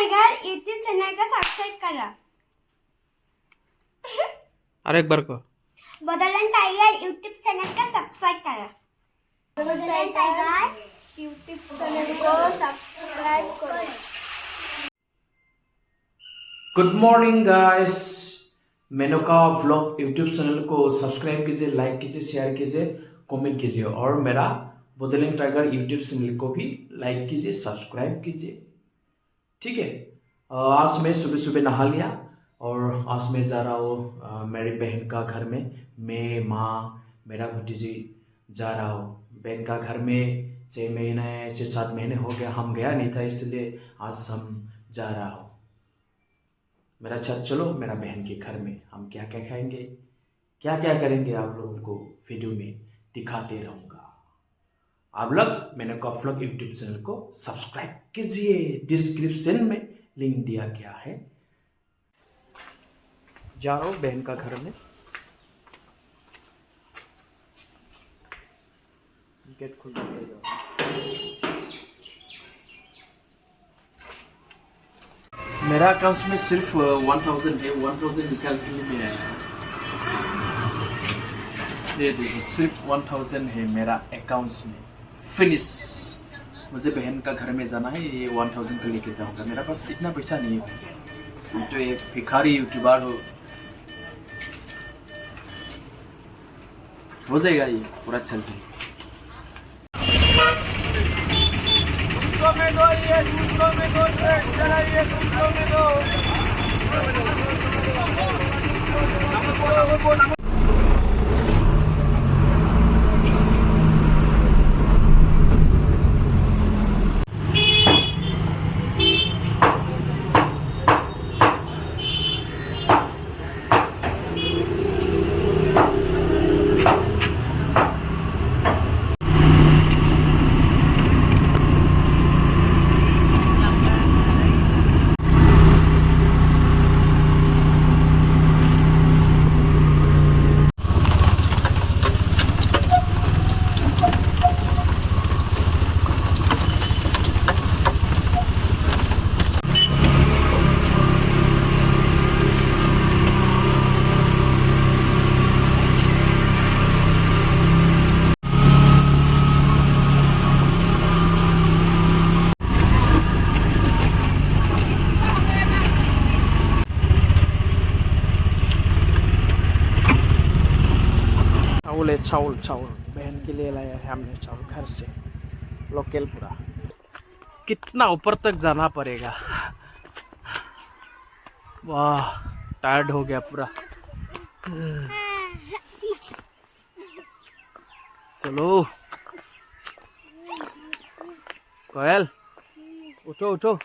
Tiger YouTube channel को subscribe करा। और एक बार को बोडोलैंड टाइगर यूट्यूब चैनल को सब्सक्राइब करा। बोडोलैंड टाइगर यूट्यूब चैनल को सब्सक्राइब करो। Good morning guys, Menka vlog YouTube channel को सब्सक्राइब कीजिए, लाइक कीजिए, शेयर कीजिए, कमेंट कीजिए और मेरा बोडोलैंड टाइगर यूट्यूब चैनल को भी लाइक कीजिए, सब्सक्राइब कीजिए। ठीक है। आज मैं सुबह सुबह नहा लिया और आज मैं जा रहा हूँ मेरी बहन का घर में। मैं, माँ, मेरा भतीजी जा रहा हूँ बहन का घर में। 6 महीने से 7 महीने हो गया हम गया नहीं था, इसलिए आज हम जा रहा हूँ। मेरा साथ चलो मेरा बहन के घर में। हम क्या क्या खाएंगे, क्या क्या करेंगे, आप लोगों को वीडियो में दिखाते रहूँगा। आप लोग मैंने व्लॉग यूट्यूब चैनल को सब्सक्राइब कीजिए, डिस्क्रिप्शन में लिंक दिया गया है। जा रहा हूँ बहन का घर में। गेट खुल जाएगा। मेरा अकाउंट में सिर्फ 1000 है, 1000 निकाल के लिए मैं आया। ये देखो सिर्फ 1000 है मेरा अकाउंट्स में। फिनिश। मुझे बहन का घर में जाना है, ये 1000 का लेके जाऊंगा। मेरा पास इतना पैसा नहीं है, मैं तो एक भिखारी यूट्यूबर हूँ। हो जाएगा, ये पूरा चल जाएगा। चावल चावल बहन के लिए लाया है हमने चावल घर से, लोकल पूरा। कितना ऊपर तक जाना पड़ेगा, वाह टायर्ड हो गया पूरा। चलो कोयल, उठो उठो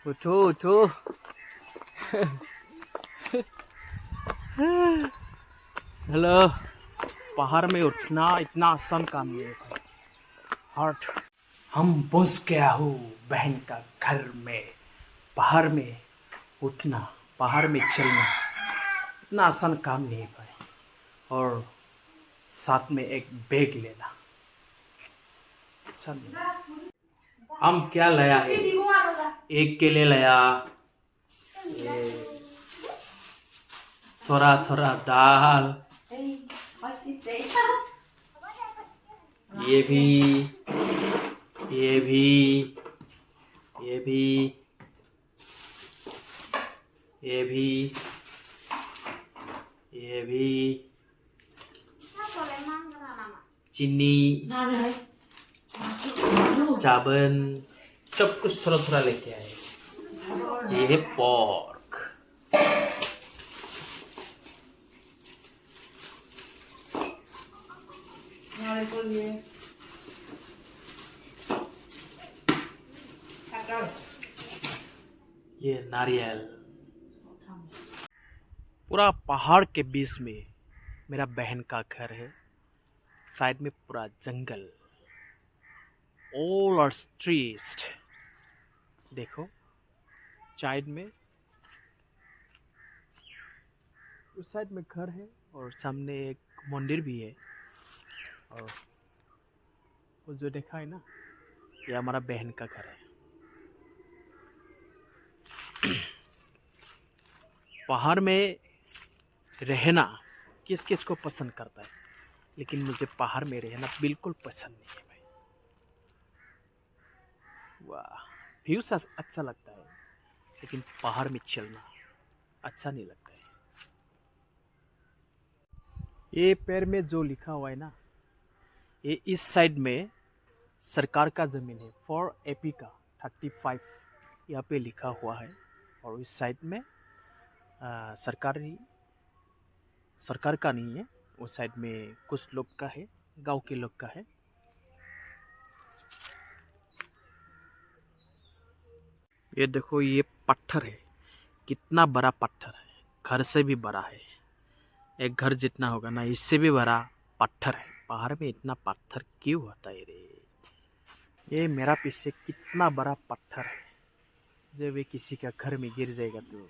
उठो उठो। हेलो, पहाड़ में उठना इतना आसान काम नहीं है। हार्ट हम पहुंच गया हूँ बहन का घर में। पहाड़ में उठना, पहाड़ में चलना इतना आसान काम नहीं है भाई। और साथ में एक बैग लेना आसान नहीं। हम क्या लाया है, एक केले लाया, थोड़ा थोड़ा दाल, ये भी, ये भी, ये भी, ये भी, ये भी, चीनी, चावल, सब कुछ थोड़ा थोड़ा लेके आए। ये है पोर्क। ये नारियल। पूरा पहाड़ के बीच में मेरा बहन का घर है। साइड में पूरा जंगल, ऑल आर ट्रीज। देखो साइड में, उस साइड में घर है और सामने एक मंदिर भी है। और वो जो देखा है ना, ये हमारा बहन का घर है। पहाड़ में रहना किस किस को पसंद करता है, लेकिन मुझे पहाड़ में रहना बिल्कुल पसंद नहीं है भाई। वाह, व्यू अच्छा लगता है, लेकिन पहाड़ में चलना अच्छा नहीं लगता है। ये पैर में जो लिखा हुआ है ना, ये इस साइड में सरकार का ज़मीन है, फॉर एपी का 35 यहाँ पे लिखा हुआ है। और इस साइड में सरकार का नहीं है, उस साइड में कुछ लोग का है, गांव के लोग का है। ये देखो, ये पत्थर है, कितना बड़ा पत्थर है, घर से भी बड़ा है, एक घर जितना होगा ना, इससे भी बड़ा पत्थर है। पहाड़ में इतना पत्थर क्यों होता है रे? ये मेरा पीछे कितना बड़ा पत्थर है, जब ये किसी का घर में गिर जाएगा तो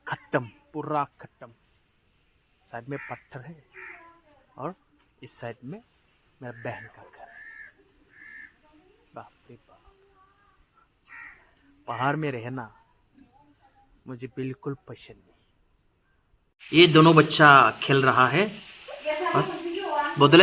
खत्म, पूरा खत्म। साइड में पत्थर है और इस साइड में मेरा बहन का घर है। बाप रे बाप, पहाड़ में रहना मुझे बिल्कुल पसंद नहीं। ये दोनों बच्चा खेल रहा है और बोतलें